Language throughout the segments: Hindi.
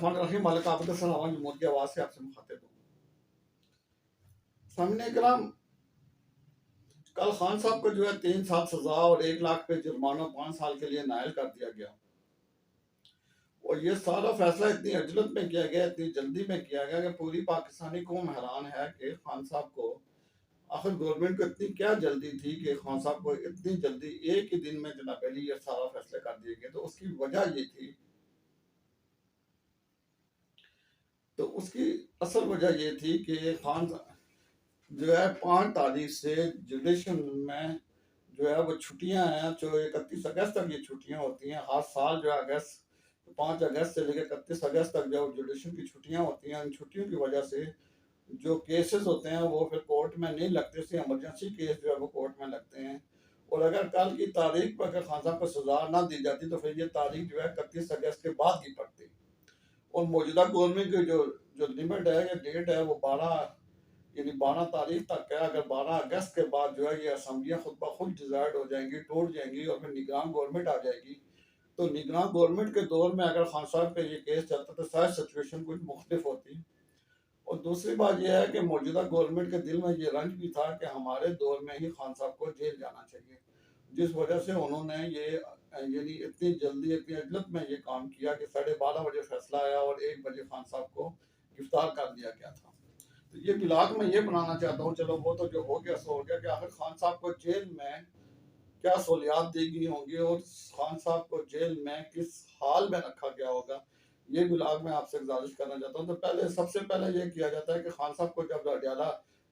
बिस्मिल्लाहिर्रहमानिर्रहीम। मालिक आबद सलाम मौत की आवाज़ से आपसे मुखातिब हूँ। सामने कराम, कल खान साहब को जो है 3 साल सजा और 1 लाख पे जुर्माना 5 साल के लिए नायल कर दिया गया। और ये सारा फैसला इतनी अजलत में किया गया, इतनी जल्दी में किया गया कि पूरी पाकिस्तानी कौम हैरान है कि खान साहब को आखिर गवर्नमेंट को इतनी क्या जल्दी थी कि खान साहब को इतनी जल्दी एक ही दिन में जनाब अली ये सारा फैसला कर दिए गए। तो उसकी वजह ये थी, तो उसकी असल वजह ये थी कि खान जो है 5 तारीख से जुडिशल में जो है वो छुट्टियां हैं। जो 31 अगस्त तक ये छुट्टियां होती हैं हर साल। जो है अगस्त 5 अगस्त से लेकर 31 अगस्त तक जो जुडिशल की छुट्टियां होती हैं, इन छुट्टियों की वजह से जो केसेस होते हैं वो फिर कोर्ट में नहीं लगते से इमरजेंसी केस जो है वो कोर्ट में लगते हैं। और अगर कल की तारीख पर अगर खान साहब को सजा ना दी जाती तो फिर ये तारीख जो है 31 अगस्त के बाद की पड़ती। और मौजूदा गवर्नमेंट की जो लिमिट है या डेट है वो 12 तारीख तक है। अगर 12 अगस्त के बाद जो है ये असम्बलियाँ खुद ब खुद डिज़ाइड हो जाएंगी, टूट जाएंगी और फिर निगरान गवर्नमेंट आ जाएगी। तो निगरान गवर्नमेंट के दौर में अगर खान साहब पे ये केस चलता तो शायद सिचुएशन कुछ मुख्तलिफ होती। और दूसरी बात यह है कि मौजूदा गवर्नमेंट के दिल में ये रंज भी था कि हमारे दौर में ही खान साहब को जेल जाना चाहिए, जिस वजह से उन्होंने ये यानी इतनी जल्दी इतनी अजलत में ये काम किया कि 12:30 बजे फैसला आया और 1 बजे खान साहब को गिरफ्तार कर दिया गया था। तो ये बिलाग मैं ये बनाना चाहता हूँ, चलो वो तो जो हो गया सो हो गया, कि आखिर खान साहब को जेल में क्या सहूलियात दी गई होंगी और खान साहब को जेल में किस हाल में रखा गया होगा, ये बिलाग मैं आपसे गुजारिश करना चाहता हूँ। तो पहले सबसे पहले ये किया जाता है कि खान साहब को जब अडयाला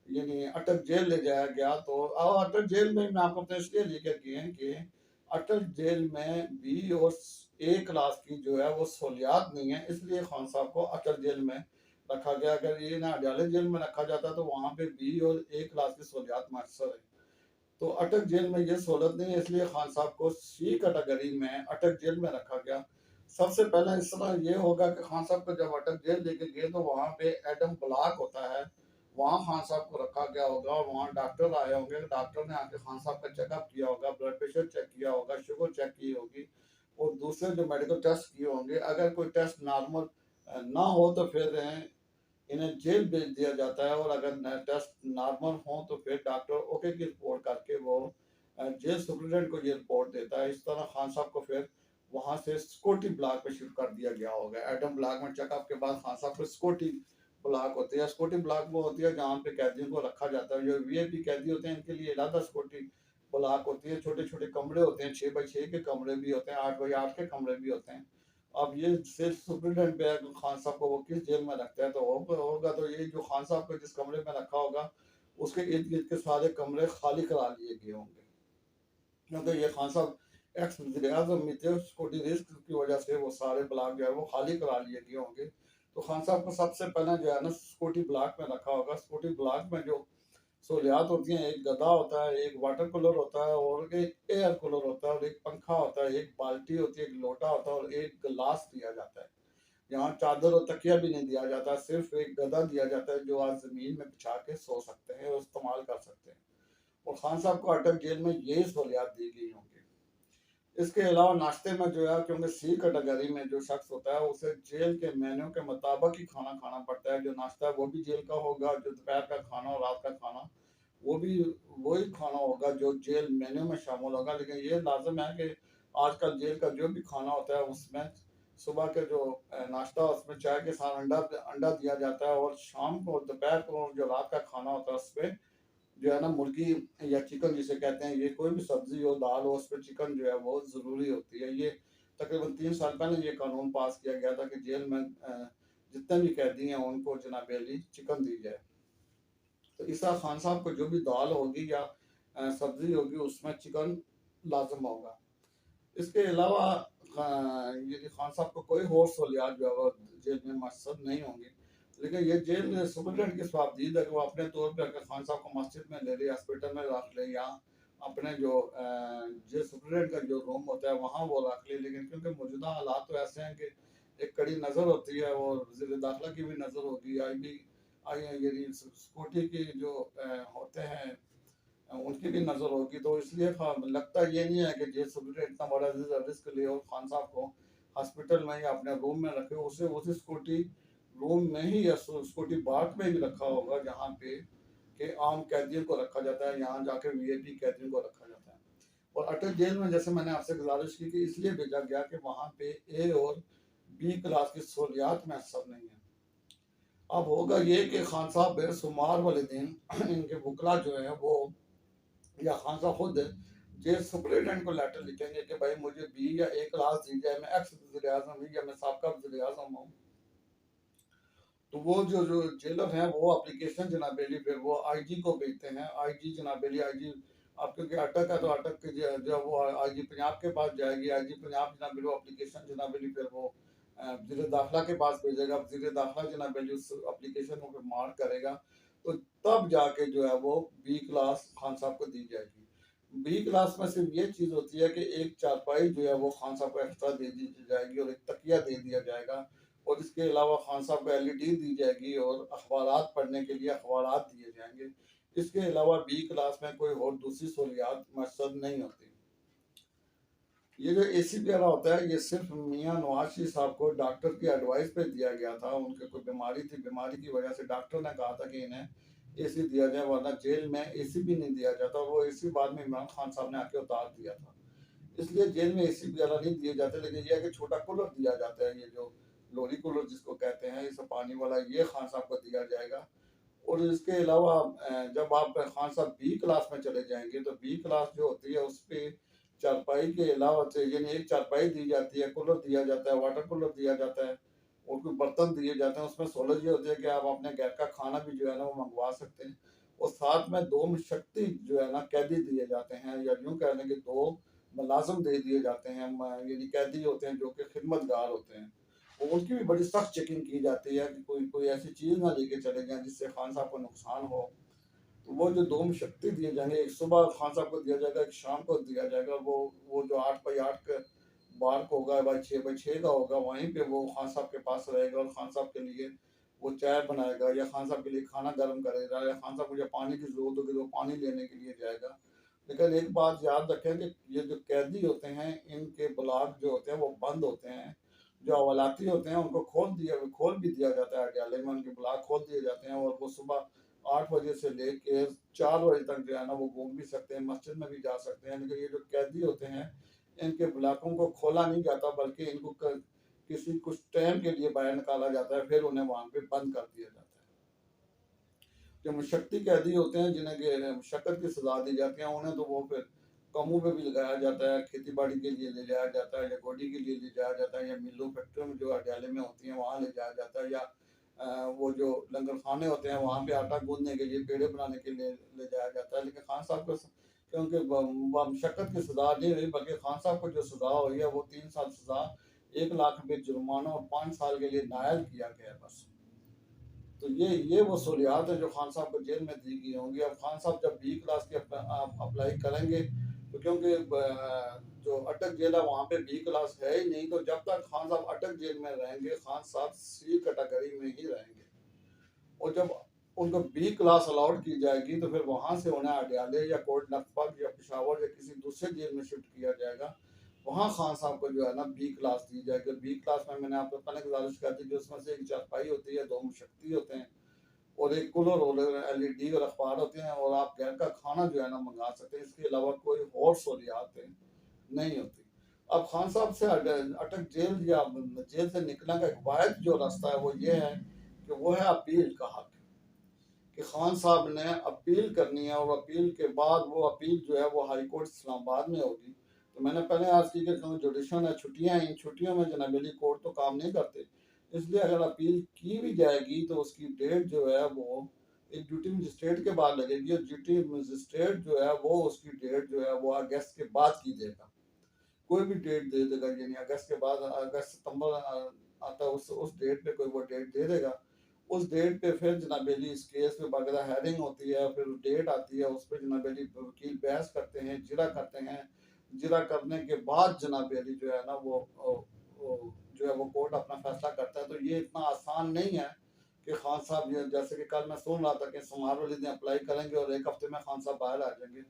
यानी अटक जेल ले जाया गया, तो अटक जेल में मैं आपको अपने इसलिए लेकर किए हैं कि अटक जेल में बी और ए क्लास की जो है वो सहूलियात नहीं है, इसलिए खान साहब को अटक जेल में रखा गया। अगर ये ना अडयाला जेल में रखा जाता तो वहाँ पे बी और ए क्लास की सहूलियात मैसर है। तो अटक जेल में ये सहूलत नहीं है, इसलिए खान साहब को सी कैटेगरी में अटक जेल में रखा गया। सबसे पहले इस तरह ये होगा कि खान साहब को जब अटक जेल लेके गए तो वहाँ पे एडम ब्लॉक होता है, वहाँ खान साहब को रखा गया होगा और वहाँ डॉक्टर आए होंगे। डॉक्टर ने आके खान साहब का चेकअप किया होगा, ब्लड प्रेशर चेक किया होगा, शुगर चेक की होगी और दूसरे जो मेडिकल टेस्ट किए होंगे। अगर कोई टेस्ट नॉर्मल ना हो तो फिर इन्हें जेल भेज दिया जाता है, और अगर टेस्ट नॉर्मल हो तो फिर डॉक्टर ओके की रिपोर्ट करके वो जेल सुप्रिटेंडेंट को ये रिपोर्ट देता है। इस तरह खान साहब को फिर वहाँ से स्कॉटी ब्लॉक में शिफ्ट कर दिया गया होगा। एडम ब्लॉक में चेकअप के बाद खान साहब को स्कॉटी ब्लॉक होती है। स्कॉटी ब्लॉक वो होती है जहाँ पे कैदियों को रखा जाता है। जो वीआईपी कैदी होते हैं इनके लिए अलग स्कॉटी ब्लॉक होती है। छोटे छोटे कमरे होते हैं, 6x6 के कमरे भी होते हैं, 8x8 के कमरे भी होते हैं। अब ये सिर्फ सुप्रीडेंट पे है कि खान साहब को वो किस जेल में रखता है। तो होगा तो ये जो खान साहब को जिस कमरे में रखा होगा उसके इर्द गिर्द के सारे कमरे खाली करा लिए गए होंगे, क्योंकि ये खान साहब एक्स वज़ीर आज़म में थे। सिक्योरिटी रिस्क की वजह से वो सारे ब्लॉक जो है वो खाली करा लिए गए होंगे। तो खान साहब को सबसे पहले जो है ना सिक्योरिटी ब्लॉक में रखा होगा। सिक्योरिटी ब्लॉक में जो सहूलियात होती हैं, एक गदा होता है, एक वाटर कूलर होता है और एक एयर कूलर होता है और एक पंखा होता है, एक बाल्टी होती है, एक लोटा होता है और एक गिलास दिया जाता है। यहाँ चादर और तकिया भी नहीं दिया जाता, सिर्फ एक गदा दिया जाता है जो आप जमीन में बिछा के सो सकते हैं और इस्तेमाल कर सकते हैं। और खान साहब को अटक जेल में यही सहूलियात दी गई होंगी। इसके अलावा नाश्ते में जो है, क्योंकि सी कैटेगरी में जो शख्स होता है उसे जेल के मेन्यू के मुताबिक ही खाना खाना पड़ता है। जो नाश्ता है वो भी जेल का होगा, जो दोपहर का खाना और रात का खाना वो भी वही खाना होगा जो जेल मेन्यू में शामिल होगा। लेकिन ये लाजम है कि आजकल जेल का जो भी खाना होता है उसमें सुबह के जो नाश्ता उसमें चाय के साथ अंडा अंडा दिया जाता है, और शाम को दोपहर को जो रात का खाना होता है उसमें जो है ना मुर्गी या चिकन जिसे कहते हैं, ये कोई भी सब्जी हो दाल हो उस पर चिकन जो है वो ज़रूरी होती है। ये तकरीबन 3 साल पहले ये कानून पास किया गया था कि जेल में जितने भी कैदी हैं उनको जनाब अली चिकन दी जाए। तो इस तरह खान साहब को जो भी दाल होगी या सब्जी होगी उसमें चिकन लाजम होगा। इसके अलावा ये खान साहब को कोई और सहूलियात जो है वो जेल में मसद नहीं होंगी। लेकिन ये जेल सुप्रिटेंडेंट की स्वाबदीद है कि वो अपने तौर पर अगर खान साहब को मस्जिद में ले ले, हॉस्पिटल में रख ले या अपने जो जेल सुप्रिटेंडेंट का जो रूम होता है वहाँ वो रख ले। लेकिन क्योंकि मौजूदा हालात तो ऐसे हैं कि एक कड़ी नज़र होती है और वज़ीर दाखिला की भी नज़र होगी, आई यानी सिक्योरिटी की जो होते हैं उनकी भी नज़र होगी। तो इसलिए लगता ये नहीं है कि जेल सुप्रिटेंडेंट इतना बड़ा रिस्क ले और खान साहब को हॉस्पिटल में या अपने रूम में रखे, उसे उस सिक्योरिटी रूम में ही या सिक्योरिटी बाग में भी रखा होगा जहाँ पे कि आम कैदियों को रखा जाता है, यहाँ जाके वीआईपी कैदियों को रखा जाता है। और अटक जेल में जैसे मैंने आपसे गुजारिश की कि इसलिए भेजा गया कि वहाँ पे ए और बी क्लास की सहूलियात मैसर नहीं है। अब होगा ये कि खान साहब बेशुमार वाले दिन इनके वकला जो है वो या खान साहब खुद जेल सुपरिटेंडेंट को लेटर लिखेंगे कि भाई मुझे बी या ए क्लास दी जाए, मैं एक्स वज़ीर आज़म या मैं साबका वज़ीर आज़म हूँ। तो वो जो जो जेलर हैं वो एप्लीकेशन जनाब अली फिर वो आईजी को भेजते हैं। आईजी जनाब अली आईजी आप क्योंकि अटक है तो अटक के जो वो आईजी पंजाब के पास जाएगी, आईजी पंजाब जनाब अली वो एप्लीकेशन जनाब अली फिर वो वज़ीर दाखिला के पास भेजेगा, वज़ीर दाखिला जनाब अली उस एप्लीकेशन को फिर मार्क करेगा, तो तब जाके जो है वो बी क्लास खान साहब को दी जाएगी। बी क्लास में सिर्फ ये चीज़ होती है कि एक चारपाई जो है वो खान साहब को एक्स्ट्रा दे दी जाएगी और एक तकिया दे दिया जाएगा, और इसके अलावा खान साहब को एलईडी दी जाएगी और अखबारात पढ़ने के लिए अखबारात दिए जाएंगे। इसके अलावा बी क्लास में कोई और दूसरी सहूलियात मैसर नहीं होती। ये जो एसी वगैरह होता है ये सिर्फ मियाँ नवाज शरीफ साहब को डॉक्टर की एडवाइस पे दिया गया था। उनके कोई बीमारी थी, बीमारी की वजह से डॉक्टर ने कहा था कि इन्हें एसी दिया जाए, वरना जेल में एसी भी नहीं दिया जाता, और वो एसी बाद में इमरान खान साहब ने आके उतार दिया था। इसलिए जेल में एसी वगैरह नहीं दिए जाते, लेकिन यह है कि छोटा कूलर दिया जाता है, ये जो लोरी कूलर जिसको कहते हैं, इसे पानी वाला, ये खान साहब को दिया जाएगा। और इसके अलावा जब आप खान साहब बी क्लास में चले जाएंगे तो बी क्लास जो होती है उस पर चारपाई के अलावा से यानी एक चारपाई दी जाती है, कूलर दिया जाता है, वाटर कूलर दिया जाता है, और कुछ बर्तन दिए जाते हैं। उसमें सहूलत ये होती है कि आप अपने घर का खाना भी जो है ना वो मंगवा सकते हैं। और साथ में दो मुशक्ति जो है ना कैदी दिए जाते हैं, या यूँ कह लें कि दो मुलाजिम दे दिए जाते हैं, यानी कैदी होते हैं जो कि खिदमतगार होते हैं, और उनकी भी बड़ी सख्त चेकिंग की जाती है कि कोई कोई ऐसी चीज़ ना लेके चले जाएं जिससे खान साहब को नुकसान हो। तो वो जो दो मुशक्ति दिए जाएंगे, एक सुबह खान साहब को दिया जाएगा, एक शाम को दिया जाएगा। वो जो 8x8 का बार का होगा, भाई 6x6 का होगा, वहीं पे वो खान साहब के पास रहेगा और खान साहब के लिए वो चाय बनाएगा, या खान साहब के लिए खाना गर्म करेगा, या खान साहब को जब पानी की जरूरत होगी तो पानी लेने के लिए जाएगा। लेकिन एक बात याद रखें कि ये जो कैदी होते हैं इनके ब्लॉक जो होते हैं वो बंद होते हैं। जो अवलाती होते हैं उनको खोल भी दिया जाता है, अडयाले में उनके ब्लॉक खोल दिए जाते हैं, और वो सुबह 8 बजे से लेके 4 बजे तक जो है ना वो घूम भी सकते हैं, मस्जिद में भी जा सकते हैं। लेकिन ये जो कैदी होते हैं इनके ब्लॉकों को खोला नहीं जाता, बल्कि इनको किसी कुछ टाइम के लिए बाहर निकाला जाता है, फिर उन्हें वहां पे बंद कर दिया जाता है। जो मुशक्ति कैदी होते हैं जिन्हें मुशक्कत की सजा दी जाती है, उन्हें तो वो फिर कामों पे भी लगाया जाता है, खेती बाड़ी के लिए ले जाया जाता है, या गोडी के लिए ले जाया जाता है, या मिलों फैक्ट्रियों में जो अडयाले में होती हैं वहाँ ले जाया जाता है, या वो जो लंगर खाने होते हैं वहाँ पे आटा गूंदने के लिए, पेड़े बनाने के लिए ले जाया जाता है। लेकिन खान साहब को क्योंकि मुशक्कत की सजा नहीं हुई, बल्कि खान साहब को जो सजा हुई है वो 3 साल सजा, 1 लाख रुपये जुर्माना और 5 साल के लिए नायल किया गया है बस। तो ये वो सहूलियात है जो खान साहब को जेल में दी गई होंगी। अब खान साहब जब बी क्लास की अप्लाई करेंगे तो क्योंकि जो अटक जेल है वहाँ पे बी क्लास है ही नहीं, तो जब तक खान साहब अटक जेल में रहेंगे खान साहब सी कैटेगरी में ही रहेंगे। और जब उनको बी क्लास अलाउड की जाएगी तो फिर वहाँ से उन्हें अडयाले या कोट लखपत या पेशावर या किसी दूसरे जेल में शिफ्ट किया जाएगा। वहाँ खान साहब को जो है ना बी क्लास दी जाएगी। बी क्लास में मैंने आपको पहले गुजारिश कर दी कि उसमें से एक चारपाई होती है, दो मुशक्ति होते हैं, और एक कूलर और एलईडी और अखबार होते हैं, और आप घर का खाना जो है ना मंगा सकते हैं। इसके अलावा कोई और सहूलियात नहीं होती। अब खान साहब से अटक जेल या जेल से निकलने का एक वाहिद जो रास्ता है वो ये है कि वो है अपील का हक, कि खान साहब ने अपील करनी है, और अपील के बाद वो अपील जो है वो हाई कोर्ट इस्लामाबाद में होगी। तो मैंने पहले आज की कि जुडिशल है, छुट्टियां हैं, इन छुट्टियों में जनाब अली कोर्ट तो काम नहीं करते, इसलिए अगर अपील की भी जाएगी तो उसकी डेट जो है वो एक ड्यूटी मजिस्ट्रेट के बाद लगेगी, और ड्यूटी मजिस्ट्रेट जो है वो उसकी डेट जो है वो अगस्त के बाद की देगा। कोई भी डेट दे देगा, यानी अगस्त के बाद, अगस्त सितंबर आता है, उस डेट पे कोई वो डेट दे देगा। उस डेट पे फिर जनाब अली इस केस पे बाकायदा हेयरिंग होती है, फिर डेट आती है, उस पर जनाब अली वकील बहस करते हैं, जिरा करते हैं। जिरा करने के बाद जनाब अली जो है ना वो जो है वो कोर्ट अपना फैसला करता है। तो ये इतना आसान नहीं है कि खान साहब जैसे कि कल मैं सुन रहा था कि सोमवार वाले दिन अप्लाई करेंगे और एक हफ्ते में खान साहब बाहर आ जाएंगे।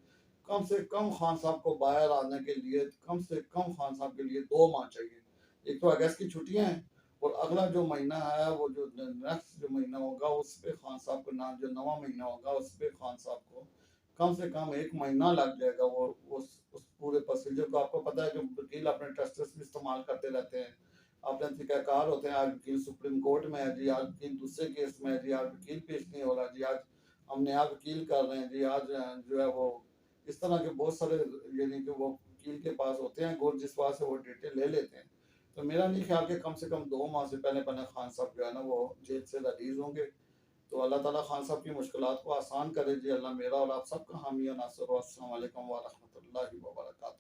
कम से कम खान साहब को बाहर आने के लिए कम से कम खान साहब के लिए 2 माह चाहिए। एक तो अगस्त की छुट्टियां हैं और अगला जो महीना है वो जो नेक्स्ट जो महीना होगा उस पे खान साहब को नाम जो नवा महीना होगा उस पे खान साहब को कम से कम एक महीना लग जाएगा वो उस पूरे प्रोसीजर को। आपको पता है जो वकील अपने ट्रस्टेस भी इस्तेमाल करते रहते हैं, अपने तरीकाकार होते हैं। आज वकील सुप्रीम कोर्ट में है जी, आज वकील दूसरे केस में है जी, आज वकील पेश नहीं हो रहा जी, आज हम नया वकील कर रहे हैं जी, आज जो है वो इस तरह के बहुत सारे यानी कि वो वकील के पास होते हैं और जिस बात से वो डिटेल ले लेते हैं। तो मेरा नहीं ख्याल कि कम से कम 2 माह से पहले पहले खान साहब जो है ना वो जेल से रिलीज होंगे। तो अल्लाह ताला खान साहब की मुश्किलात को आसान करे जी। अल्लाह मेरा और आप सबका हामी और नासर। अस्सलाम वालेकुम व रहमतुल्लाहि व बरकातहू।